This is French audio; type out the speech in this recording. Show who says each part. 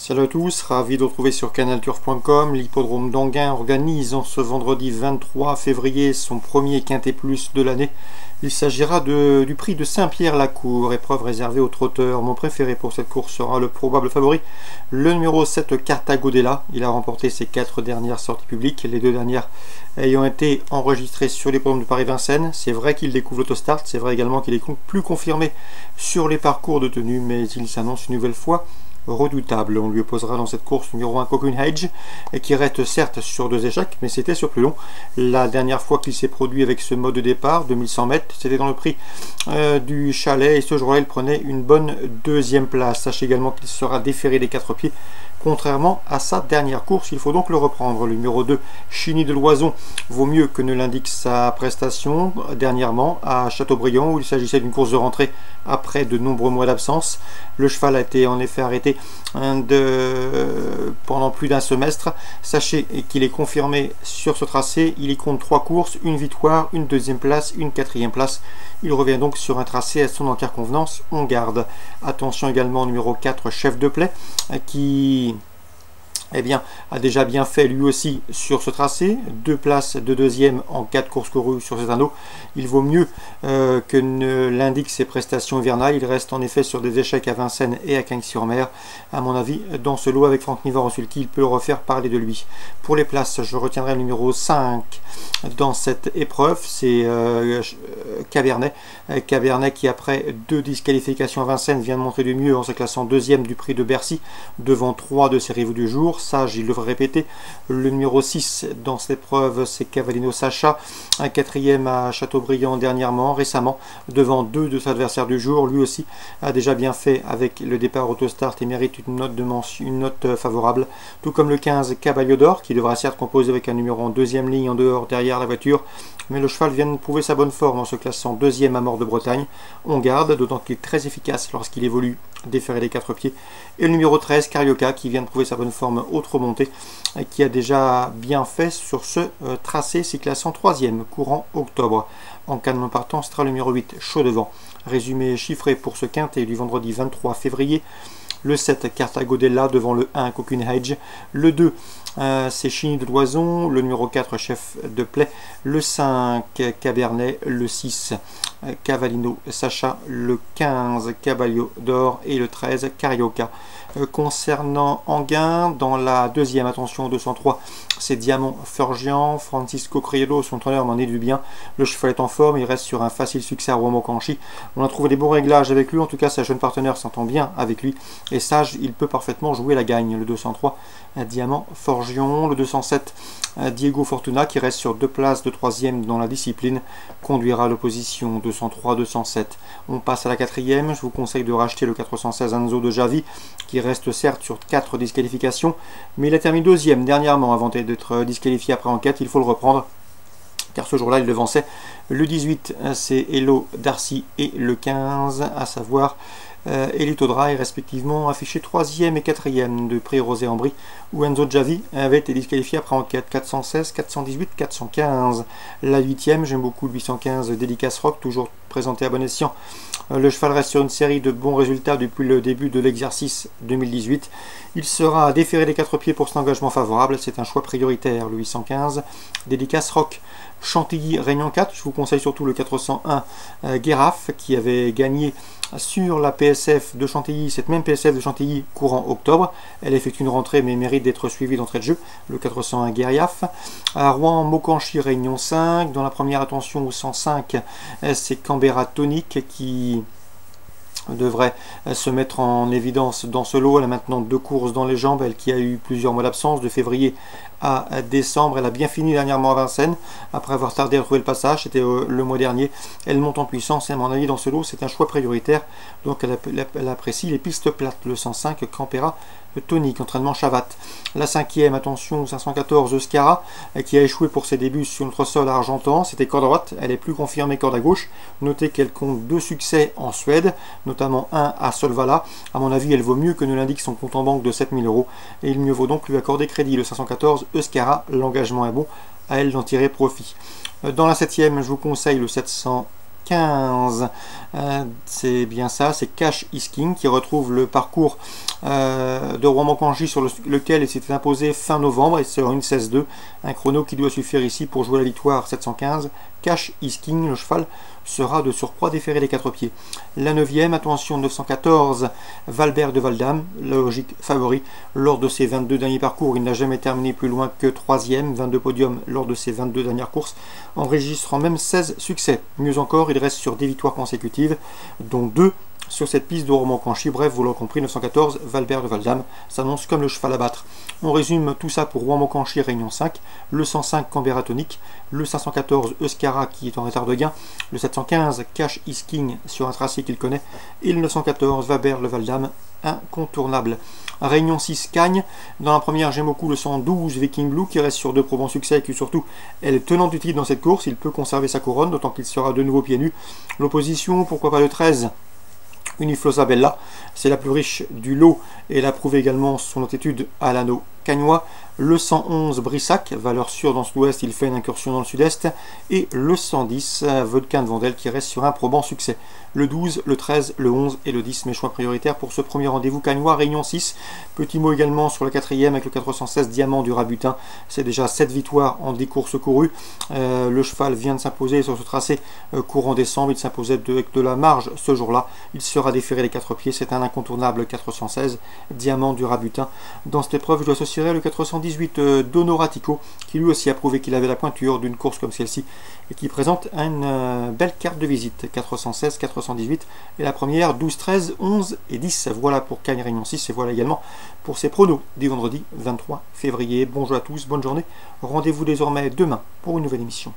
Speaker 1: Salut à tous, ravi de retrouver sur canalturf.com. L'hippodrome d'Anguin organise en ce vendredi 23 février son premier Quintet Plus de l'année. Il s'agira du prix de Saint-Pierre-la-Cour, épreuve réservée aux trotteurs. Mon préféré pour cette course sera le probable favori, le numéro 7 Cartago Della. Il a remporté ses 4 dernières sorties publiques, les 2 dernières ayant été enregistrées sur l'hippodrome de Paris-Vincennes. C'est vrai qu'il découvre l'autostart, c'est vrai également qu'il est plus confirmé sur les parcours de tenue, mais il s'annonce une nouvelle fois redoutable. On lui opposera dans cette course numéro 1 Coquenhage, qui reste certes sur 2 échecs, mais c'était sur plus long. La dernière fois qu'il s'est produit avec ce mode de départ, 2100 mètres, c'était dans le prix du Chalet, et ce jour-là il prenait une bonne 2e place. Sachez également qu'il sera déféré des 4 pieds, contrairement à sa dernière course. Il faut donc le reprendre. Le numéro 2, Chiny de Loison, vaut mieux que ne l'indique sa prestation dernièrement à Châteaubriand, où il s'agissait d'une course de rentrée après de nombreux mois d'absence. Le cheval a été en effet arrêté pendant plus d'un semestre. Sachez qu'il est confirmé sur ce tracé. Il y compte 3 courses, une victoire, une 2e place, une 4e place. Il revient donc sur un tracé à son entière convenance. On garde. Attention également au numéro 4, Chef de Plaie, qui a déjà bien fait lui aussi sur ce tracé. 2 places de 2e en 4 courses courues sur cet anneau. Il vaut mieux que ne l'indique ses prestations hivernales. Il reste en effet sur des échecs à Vincennes et à Cagnes-sur-Mer. À mon avis, dans ce lot avec Franck Nivard en sulky, il peut refaire parler de lui. Pour les places, je retiendrai le numéro 5 dans cette épreuve. C'est Cabernet. Cabernet qui, après 2 disqualifications à Vincennes, vient de montrer du mieux en se classant 2e du prix de Bercy, devant 3 de ses rivaux du jour. Sage, il devrait répéter. Le numéro 6 dans cette épreuve, c'est Cavallino Sacha, un 4e à Châteaubriand récemment, devant 2 de ses adversaires du jour. Lui aussi a déjà bien fait avec le départ autostart et mérite une note favorable, tout comme le 15 Caballo d'Or, qui devra certes composer avec un numéro en 2e ligne en dehors derrière la voiture, mais le cheval vient de prouver sa bonne forme en se classant 2e à Mort de Bretagne. On garde, d'autant qu'il est très efficace lorsqu'il évolue déféré des 4 pieds. Et le numéro 13 Carioca, qui vient de prouver sa bonne forme autre montée, et qui a déjà bien fait sur ce tracé, s'y classant 3e courant octobre. En cas de non partant, ce sera le numéro 8 Chaud Devant. Résumé chiffré pour ce quintet du vendredi 23 février. Le 7 Cartago Della devant le 1 Coquenhage. Le 2 c'est Chiny de Loison. Le numéro 4 Chef de Plaie. Le 5 Cabernet. Le 6 Cavallino Sacha. Le 15 Caballo d'Or. Et le 13 Carioca. Concernant Anguin, dans la 2e, attention au 203, c'est Diamant Forgian. Francisco Criollo, son entraîneur, m'en est du bien. Le cheval est en forme, il reste sur un facile succès à Romocanchi. On a trouvé des bons réglages avec lui, en tout cas sa jeune partenaire s'entend bien avec lui. Et Sage, il peut parfaitement jouer la gagne. Le 203, Diamant Forgian. Le 207, Diego Fortuna, qui reste sur 2 places de 3e dans la discipline, conduira l'opposition 203-207. On passe à la 4e, je vous conseille de racheter le 416 Anzo de Javi, qui reste certes sur 4 disqualifications, mais il a terminé 2e dernièrement avant d'être disqualifié après enquête. Il faut le reprendre, car ce jour-là il devançait le 18, c'est Hello Darcy, et le 15, à savoir Elito Dry, respectivement affiché 3e et 4e de prix Rosé en Brie, où Enzo Javi avait été disqualifié après enquête. 416, 418, 415. La 8e, j'aime beaucoup le 815 Dédicace Rock, toujours présenté à bon escient. Le cheval reste sur une série de bons résultats depuis le début de l'exercice 2018. Il sera déféré des 4 pieds pour cet engagement favorable. C'est un choix prioritaire, le 815 Dédicace Rock. Chantilly Réunion 4, je vous conseille surtout le 401 Guéraf, qui avait gagné sur la PSF de Chantilly, cette même PSF de Chantilly courant octobre. Elle effectue une rentrée mais mérite d'être suivie d'entrée de jeu, le 401 Guériaf. À Rouen, Mocanchi Réunion 5, dans la première, attention au 105, c'est Canberra Tonic qui devrait se mettre en évidence dans ce lot. Elle a maintenant 2 courses dans les jambes, elle qui a eu plusieurs mois d'absence, de février à décembre. Elle a bien fini dernièrement à Vincennes, après avoir tardé à trouver le passage, c'était le mois dernier. Elle monte en puissance et à mon avis dans ce lot c'est un choix prioritaire, donc elle apprécie les pistes plates. Le 105 Campera Tonic, entraînement Chavat. La 5e, attention, 514 Euskara, qui a échoué pour ses débuts sur notre sol argentan. C'était corde droite, elle est plus confirmée corde à gauche. Notez qu'elle compte 2 succès en Suède, notamment un à Solvala. À mon avis, elle vaut mieux que ne l'indique son compte en banque de 7000 €, et il mieux vaut donc lui accorder crédit. Le 514 Euskara, l'engagement est bon, à elle d'en tirer profit. Dans la 7e, je vous conseille le 715, c'est bien ça, c'est Cash Is King, qui retrouve le parcours de Rouen-Moncongy sur lequel il s'était imposé fin novembre, et c'est une 16-2, un chrono qui doit suffire ici pour jouer la victoire 715. Cash is King, le cheval sera de surcroît déféré des 4 pieds. La 9e, attention, 914, Valbert de Valdam, logique favori. Lors de ses 22 derniers parcours, il n'a jamais terminé plus loin que 3e, 22 podiums lors de ses 22 dernières courses, enregistrant même 16 succès. Mieux encore, il reste sur des victoires consécutives, dont 2 sur cette piste de Rouen-Moncongy. Bref, vous l'aurez compris, 914, Valbert de Valdam s'annonce comme le cheval à battre. On résume tout ça pour Rouen-Moncongy, Réunion 5, le 105 Canberra Tonic, le 514 Euskara qui est en retard de gain, le 715 Cash is King sur un tracé qu'il connaît, et le 914 Valbert de Valdam, incontournable. Réunion 6 Cagnes. Dans la première, j'aime beaucoup le 112 Viking Blue qui reste sur 2 probants succès et qui surtout est le tenant du titre dans cette course. Il peut conserver sa couronne, d'autant qu'il sera de nouveau pieds nus. L'opposition, pourquoi pas le 13 Uniflosa Bella, c'est la plus riche du lot et elle a prouvé également son attitude à l'anneau cagnois. Le 111 Brissac, valeur sûre dans l'ouest, il fait une incursion dans le sud-est. Et le 110 Vodkan Vandel qui reste sur un probant succès. Le 12, le 13, le 11 et le 10, mes choix prioritaires pour ce premier rendez-vous cagnois, Réunion 6. Petit mot également sur la 4e avec le 416 Diamant du Rabutin. C'est déjà 7 victoires en 10 courses courues. Le cheval vient de s'imposer sur ce tracé courant décembre. Il s'imposait avec de la marge ce jour-là. Il sera déféré les 4 pieds. C'est un incontournable 416 Diamant du Rabutin. Dans cette épreuve, je dois associerai le 418 d'Honoratico, qui lui aussi a prouvé qu'il avait la pointure d'une course comme celle-ci et qui présente une belle carte de visite. 416, 418 et la première 12, 13, 11 et 10. Voilà pour Cagnes Réunion 6 et voilà également pour ces pronos du vendredi 23 février. Bonjour à tous, bonne journée. Rendez-vous désormais demain pour une nouvelle émission.